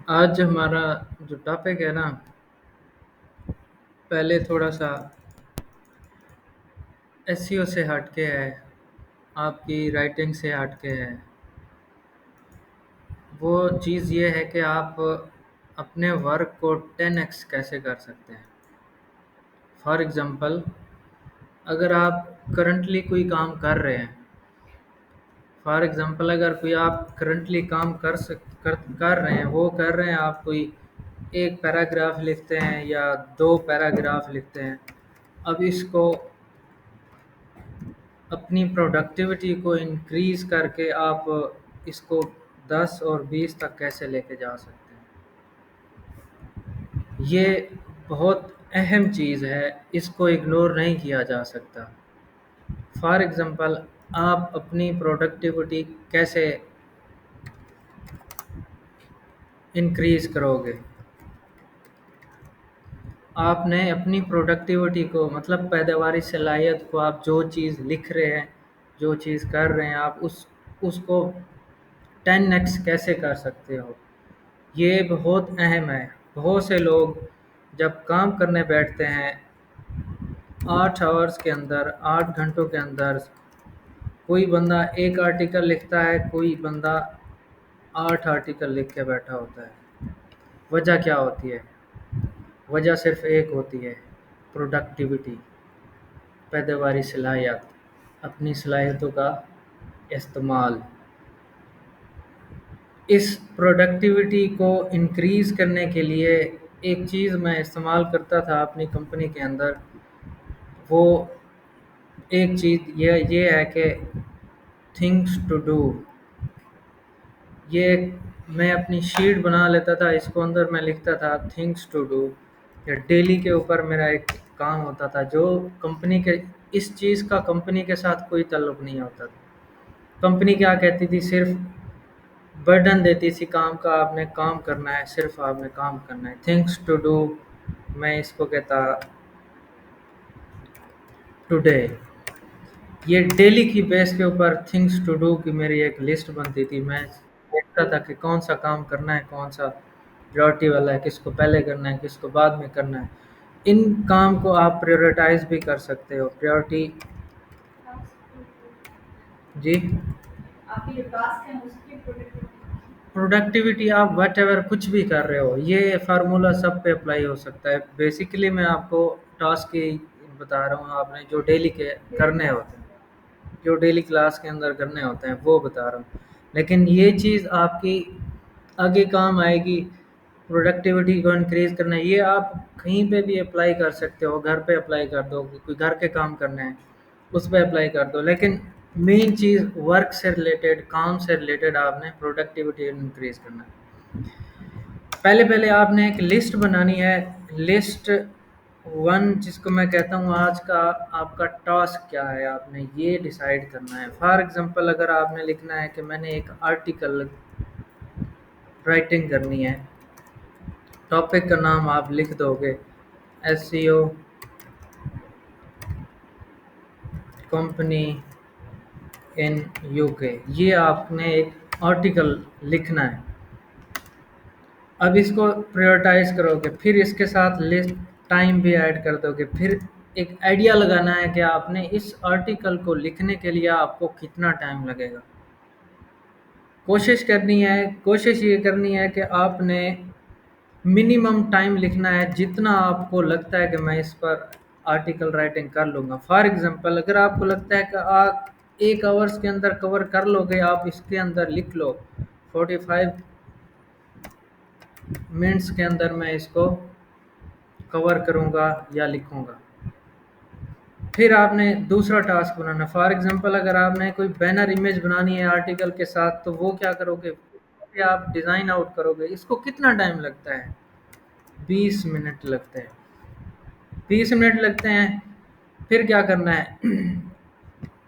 آج ہمارا جو ٹاپک ہے نا، پہلے تھوڑا سا ایس سی او سے ہٹ کے ہے، آپ کی رائٹنگ سے ہٹ کے ہے۔ وہ چیز یہ ہے کہ آپ اپنے ورک کو 10x کیسے کر سکتے ہیں۔ فار ایگزامپل، اگر آپ کرنٹلی کوئی کام کر رہے ہیں، اگر کوئی آپ کرنٹلی کام کر رہے ہیں، وہ کر رہے ہیں، آپ کوئی ایک پیراگراف لکھتے ہیں یا 2 پیراگراف لکھتے ہیں۔ اب اس کو اپنی پروڈکٹیوٹی کو انکریز کر کے آپ اس کو 10 اور 20 تک کیسے لے کے جا سکتے ہیں۔ یہ بہت اہم چیز ہے، اس کو اگنور نہیں کیا جا سکتا۔ فار ایگزامپل، آپ اپنی پروڈکٹیوٹی کیسے انکریز کرو گے؟ آپ نے اپنی پروڈکٹیوٹی کو، مطلب پیداواری صلاحیت کو، آپ جو چیز لکھ رہے ہیں، جو چیز کر رہے ہیں، آپ اس کو 10x کیسے کر سکتے ہو؟ یہ بہت اہم ہے۔ بہت سے لوگ جب کام کرنے بیٹھتے ہیں 8 گھنٹوں کے اندر کوئی بندہ ایک آرٹیکل لکھتا ہے، کوئی بندہ 8 آرٹیکل لکھ کے بیٹھا ہوتا ہے۔ وجہ کیا ہوتی ہے؟ وجہ صرف ایک ہوتی ہے، پروڈکٹیوٹی، پیداواری صلاحیت، اپنی صلاحیتوں کا استعمال۔ اس پروڈکٹیوٹی کو انکریز کرنے کے لیے ایک چیز میں استعمال کرتا تھا اپنی کمپنی کے اندر، وہ ایک چیز یہ ہے کہ تھنگس ٹو ڈو۔ یہ میں اپنی شیٹ بنا لیتا تھا، اس کو اندر میں لکھتا تھا تھنگس ٹو ڈو۔ ڈیلی کے اوپر میرا ایک کام ہوتا تھا، جو کمپنی کے، اس چیز کا کمپنی کے ساتھ کوئی تعلق نہیں ہوتا تھا۔ کمپنی کیا کہتی تھی؟ صرف برڈن دیتی تھی کام کا، آپ نے کام کرنا ہے، صرف آپ نے کام کرنا ہے۔ تھنگس ٹو ڈو، میں اس کو کہتا ٹوڈے۔ یہ ڈیلی کی بیس کے اوپر تھنگس ٹو ڈو کی میری ایک لسٹ بنتی تھی۔ میں دیکھتا تھا کہ کون سا کام کرنا ہے، کون سا پریورٹی والا ہے، کس کو پہلے کرنا ہے، کس کو بعد میں کرنا ہے۔ ان کام کو آپ پریورٹائز بھی کر سکتے ہو۔ پریورٹی جی، پروڈکٹیوٹی آپ وٹ ایور کچھ بھی کر رہے ہو، یہ فارمولا سب پہ اپلائی ہو سکتا ہے۔ بیسیکلی میں آپ کو ٹاسک کی بتا رہا ہوں، آپ نے جو ڈیلی کے کرنے ہوتے ہیں، جو ڈیلی کلاس کے اندر کرنے ہوتے ہیں، وہ بتا رہا ہوں۔ لیکن یہ چیز آپ کی آگے کام آئے گی، پروڈکٹیوٹی کو انکریز کرنا ہے۔ یہ آپ کہیں پہ بھی اپلائی کر سکتے ہو، گھر پہ اپلائی کر دو، کوئی گھر کے کام کرنے ہیں اس پہ اپلائی کر دو۔ لیکن مین چیز ورک سے ریلیٹڈ، کام سے ریلیٹڈ آپ نے پروڈکٹیوٹی انکریز کرنا ہے۔ پہلے آپ نے ایک لسٹ بنانی ہے، لسٹ 1، جس کو میں کہتا ہوں آج کا آپ کا ٹاسک کیا ہے، آپ نے یہ ڈیسائیڈ کرنا ہے۔ فار ایگزامپل، اگر آپ نے لکھنا ہے کہ میں نے ایک آرٹیکل رائٹنگ کرنی ہے، ٹاپک کا نام آپ لکھ دو گے S C O company in U K. یہ آپ نے ایک آرٹیکل لکھنا ہے۔ اب اس کو پریورٹائز کرو گے، پھر اس کے ساتھ لسٹ ٹائم بھی ایڈ کر دو گے، پھر ایک آئیڈیا لگانا ہے کہ آپ نے اس آرٹیکل کو لکھنے کے لیے آپ کو کتنا ٹائم لگے گا۔ کوشش یہ کرنی ہے کہ آپ نے منیمم ٹائم لکھنا ہے، جتنا آپ کو لگتا ہے کہ میں اس پر آرٹیکل رائٹنگ کر لوں گا۔ فار ایگزامپل، اگر آپ کو لگتا ہے کہ آپ 1 آورس کے اندر کور کر لو گے، آپ اس کے اندر لکھ لو 45 منٹس کے اندر میں اس کو کور کروں گا یا لکھوں گا۔ پھر آپ نے دوسرا ٹاسک بنانا۔ فار ایگزامپل، اگر آپ نے کوئی بینر امیج بنانی ہے آرٹیکل کے ساتھ، تو وہ کیا کرو گے کہ آپ ڈیزائن آؤٹ کرو گے۔ اس کو کتنا ٹائم لگتا ہے؟ 20 منٹ لگتے ہیں۔ 20 منٹ لگتے ہیں، پھر کیا کرنا ہے؟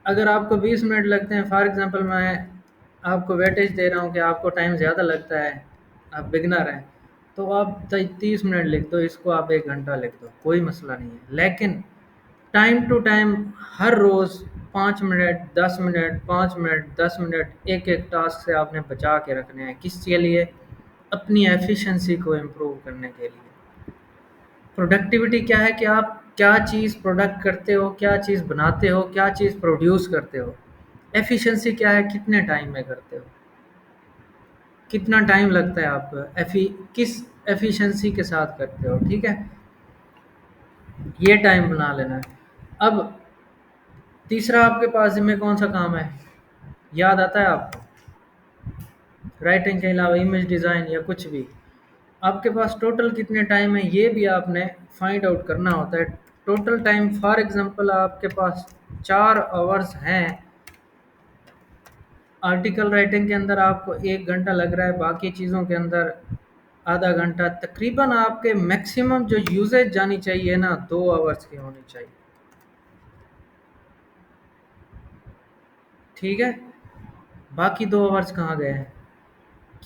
اگر آپ کو 20 منٹ لگتے ہیں، فار ایگزامپل میں آپ کو ویٹیج دے رہا ہوں کہ آپ کو ٹائم زیادہ لگتا ہے، آپ بگنر ہیں، تو آپ 30 منٹ لکھ دو، اس کو آپ 1 گھنٹہ لکھ دو، کوئی مسئلہ نہیں ہے۔ لیکن ٹائم ٹو ٹائم ہر روز 5 منٹ، 10 منٹ، 5 منٹ، 10 منٹ، ایک ٹاسک سے آپ نے بچا کے رکھنے ہیں۔ کس کے لیے؟ اپنی ایفیشنسی کو امپروو کرنے کے لیے. پروڈکٹیوٹی کیا ہے کہ آپ کیا چیز پروڈکٹ کرتے ہو، کیا چیز بناتے ہو، کیا چیز پروڈیوس کرتے ہو. ایفیشنسی کیا ہے، کتنے ٹائم میں کرتے ہو، کتنا ٹائم لگتا ہے آپ کو، کس ایفیشنسی کے ساتھ کرتے ہو. ٹھیک ہے، یہ ٹائم بنا لینا ہے. اب تیسرا آپ کے پاس ذمہ کون سا کام ہے، یاد آتا ہے آپ کو؟ رائٹنگ کے علاوہ امیج ڈیزائن یا کچھ بھی. آپ کے پاس ٹوٹل کتنے ٹائم ہے یہ بھی آپ نے فائنڈ آؤٹ کرنا ہوتا ہے. ٹوٹل ٹائم فار ایگزامپل آپ کے پاس 4 آورز ہیں، آرٹیکل رائٹنگ کے اندر آپ کو 1 گھنٹہ لگ رہا ہے، باقی چیزوں کے اندر آدھا گھنٹہ. تقریباً آپ کے میکسیمم جو یوزیج جانی چاہیے نا 2 آورس کی ہونی چاہیے. ٹھیک ہے، باقی 2 آورس کہاں گئے ہیں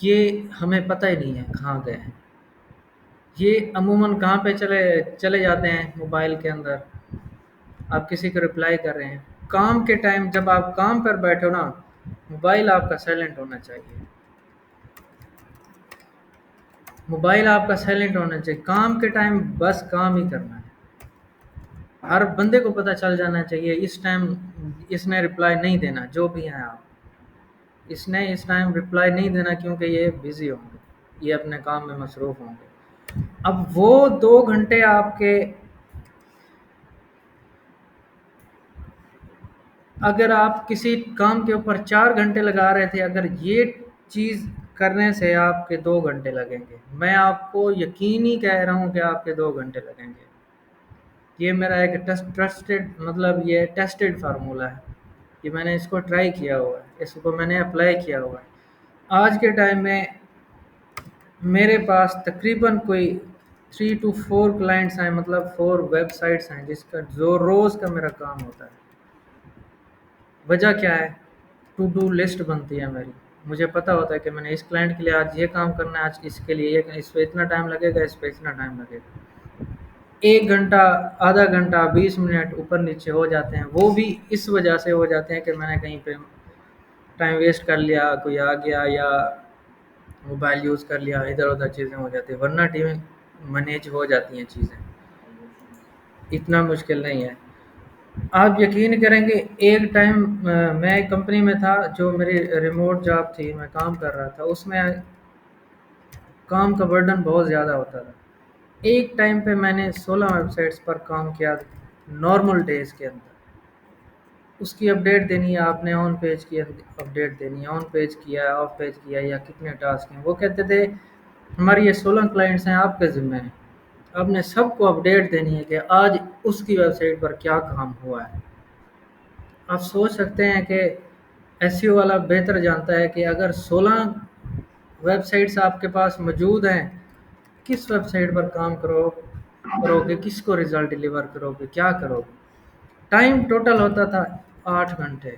یہ ہمیں پتہ ہی نہیں ہے کہاں گئے ہیں. یہ عموماً کہاں پہ چلے چلے جاتے ہیں، موبائل کے اندر. آپ کسی کو رپلائی کر رہے ہیں کام کے ٹائم، جب آپ کام پر بیٹھو نا موبائل آپ کا سائلنٹ ہونا چاہیے. موبائل آپ کا سائلنٹ ہونا چاہیے. کام کے ٹائم بس کام ہی کرنا ہے. ہر بندے کو پتہ چل جانا چاہیے اس ٹائم اس نے رپلائی نہیں دینا. جو بھی ہیں آپ، اس نے اس ٹائم رپلائی نہیں دینا کیونکہ یہ بزی ہوں گے، یہ اپنے کام میں مصروف ہوں گے. اب وہ 2 گھنٹے آپ کے، اگر آپ کسی کام کے اوپر 4 گھنٹے لگا رہے تھے، اگر یہ چیز کرنے سے آپ کے 2 گھنٹے لگیں گے، میں آپ کو یقینی کہہ رہا ہوں کہ آپ کے 2 گھنٹے لگیں گے. یہ میرا ایک ٹرسٹڈ مطلب یہ ٹیسٹڈ فارمولہ ہے. یہ میں نے اس کو ٹرائی کیا ہوا ہے، اس کو میں نے اپلائی کیا ہوا ہے. آج کے ٹائم میں میرے پاس تقریباً کوئی 3 to 4 کلائنٹس ہیں، مطلب 4 ویب سائٹس ہیں جس کا جو روز کا میرا کام ہوتا ہے. وجہ کیا ہے؟ ٹو ڈو لسٹ بنتی ہے میری. مجھے پتہ ہوتا ہے کہ میں نے اس کلائنٹ کے لیے آج یہ کام کرنا ہے، آج اس کے لیے یہ، اس پہ اتنا ٹائم لگے گا، اس پہ اتنا ٹائم لگے گا. 1 گھنٹہ، آدھا گھنٹہ، 20 منٹ اوپر نیچے ہو جاتے ہیں. وہ بھی اس وجہ سے ہو جاتے ہیں کہ میں نے کہیں پہ ٹائم ویسٹ کر لیا، کوئی آ گیا یا موبائل یوز کر لیا، ادھر ادھر چیزیں ہو جاتی ہیں. ورنہ ٹیم مینیج ہو جاتی ہیں چیزیں، اتنا مشکل نہیں ہے. آپ یقین کریں گے ایک ٹائم میں ایک کمپنی میں تھا جو میری ریموٹ جاب تھی، میں کام کر رہا تھا اس میں. کام کا برڈن بہت زیادہ ہوتا تھا. ایک ٹائم پہ میں نے 16 ویب سائٹس پر کام کیا نارمل ڈیز کے اندر. اس کی اپڈیٹ دینی ہے آپ نے، آن پیج کی اپڈیٹ دینی ہے، آن پیج کیا ہے، آف پیج کیا ہے، یا کتنے ٹاسک ہیں. وہ کہتے تھے ہماری یہ 16 کلائنٹس ہیں، آپ کے ذمہ ہیں، آپ نے سب کو اپڈیٹ دینی ہے کہ آج اس کی ویب سائٹ پر کیا کام ہوا ہے. آپ سوچ سکتے ہیں کہ ایس ای او والا بہتر جانتا ہے کہ اگر 16 ویب سائٹس آپ کے پاس موجود ہیں، کس ویب سائٹ پر کام کرو گے، کس کو رزلٹ ڈیلیور کرو گے، کیا کرو گے. ٹائم ٹوٹل ہوتا تھا 8 گھنٹے.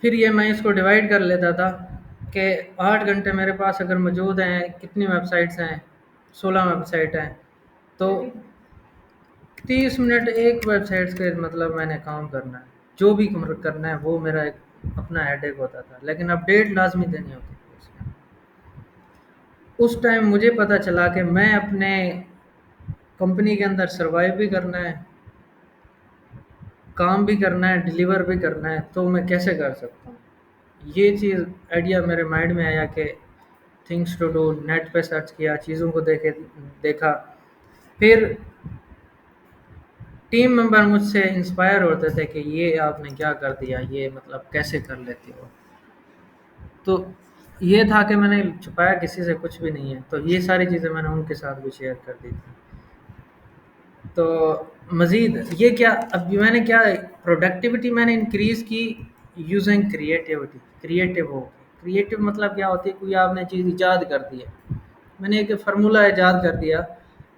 پھر یہ میں اس کو ڈیوائڈ کر لیتا تھا کہ 8 گھنٹے میرے پاس اگر موجود ہیں، کتنی ویب سائٹس ہیں، 16 ویب سائٹ ہیں، تو 30 منٹ ایک ویب سائٹس کے مطلب میں نے کام کرنا ہے. جو بھی کرنا ہے وہ میرا ایک اپنا ہیڈ ایک ہوتا تھا، لیکن اپڈیٹ لازمی دینی ہوتی تھی اس میں. اس ٹائم مجھے پتہ چلا کہ میں اپنے کمپنی کے اندر سروائیو بھی کرنا ہے، کام بھی کرنا ہے، ڈیلیور بھی کرنا ہے، تو میں کیسے کر سکتا ہوں. یہ چیز آئیڈیا میرے مائنڈ میں آیا کہ تھنگس ٹو ڈو. نیٹ پہ سرچ کیا، چیزوں کو دیکھا. پھر ٹیم ممبر مجھ سے انسپائر ہوتے تھے کہ یہ آپ نے کیا کر دیا، یہ مطلب کیسے کر لیتے ہو. تو یہ تھا کہ میں نے چھپایا کسی سے کچھ بھی نہیں ہے. تو یہ ساری چیزیں میں نے ان کے ساتھ بھی شیئر کر دی تھی. تو مزید یہ کیا، اب میں نے کیا پروڈکٹیوٹی میں نے انکریز کی یوزنگ کریٹیوٹی. کریٹیو مطلب کیا ہوتی ہے، کوئی آپ نے چیز ایجاد کر دی ہے. میں نے ایک فارمولہ ایجاد کر دیا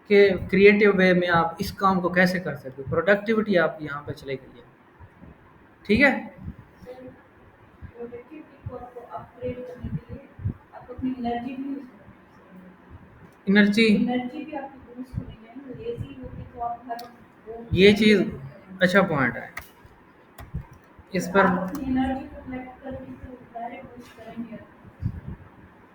کہ کریٹیو وے میں آپ اس کام کو کیسے کر سکتے ہو. پروڈکٹیوٹی آپ کی یہاں پہ چلے گئی ہے. ٹھیک ہے، انرجی یہ چیز اچھا پوائنٹ ہے. اس پر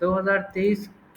2023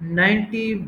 90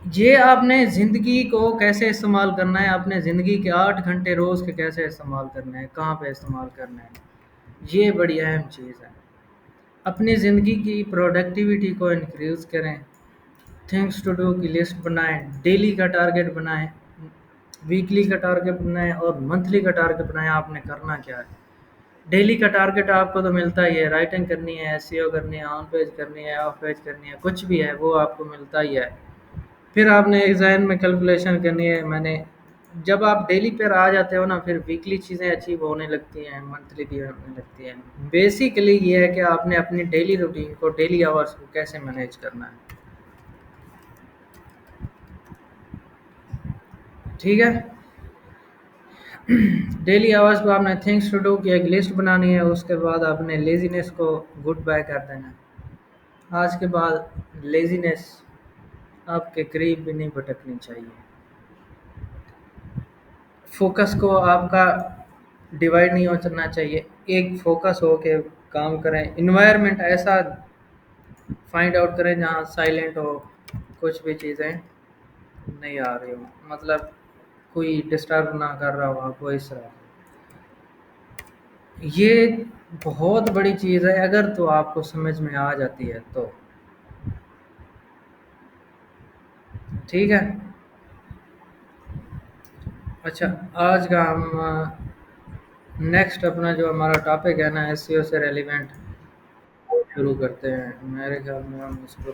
یہ آپ نے زندگی کو کیسے استعمال کرنا ہے، اپنے زندگی کے 8 گھنٹے روز کے کیسے استعمال کرنا ہے، کہاں پہ استعمال کرنا ہے، یہ بڑی اہم چیز ہے۔ اپنی زندگی کی پروڈکٹیوٹی کو انکریز کریں، تھنگس ٹو ڈو کی لسٹ بنائیں، ڈیلی کا ٹارگیٹ بنائیں، ویکلی کا ٹارگیٹ بنائیں اور منتھلی کا ٹارگیٹ بنائیں آپ نے کرنا کیا ہے۔ ڈیلی کا ٹارگیٹ آپ کو تو ملتا ہی ہے، رائٹنگ کرنی ہے، ایس ای او کرنی ہے، آن پیج کرنی ہے، آف پیج کرنی ہے، کچھ بھی ہے وہ آپ کو ملتا ہی ہے۔ پھر آپ نے ایک ذہن میں کیلکولیشن کرنی ہے، میں نے جب آپ ڈیلی پر آ جاتے ہو نا پھر ویکلی چیزیں اچیو ہونے لگتی ہیں، منتھلی بھی ہونے لگتی ہیں۔ بیسیکلی یہ ہے کہ آپ نے اپنی ڈیلی روٹین کو، ڈیلی آورس کو کیسے مینیج کرنا ہے، ٹھیک ہے۔ ڈیلی آورس کو آپ نے تھنگس ٹو ڈو کی ایک لسٹ بنانی ہے، اس کے بعد آپ نے لیزینس کو گڈ بائی کر دینا ہے۔ آج کے بعد لیزینس آپ کے قریب بھی نہیں بھٹکنی چاہیے۔ فوکس کو آپ کا ڈیوائڈ نہیں ہونا چاہیے، ایک فوکس ہو کے کام کریں۔ انوائرمنٹ ایسا فائنڈ آؤٹ کریں جہاں سائلنٹ ہو، کچھ بھی چیزیں نہیں آ رہی ہو، مطلب کوئی ڈسٹرب نہ کر رہا ہو آپ کو، اس طرح۔ یہ بہت بڑی چیز ہے، اگر تو آپ کو سمجھ میں آ جاتی ہے تو ٹھیک ہے۔ اچھا، آج کا ہم نیکسٹ اپنا جو ہمارا ٹاپک ہے نا ایس سی او سے ریلیونٹ شروع کرتے ہیں۔ میرے خیال میں ہم اس کو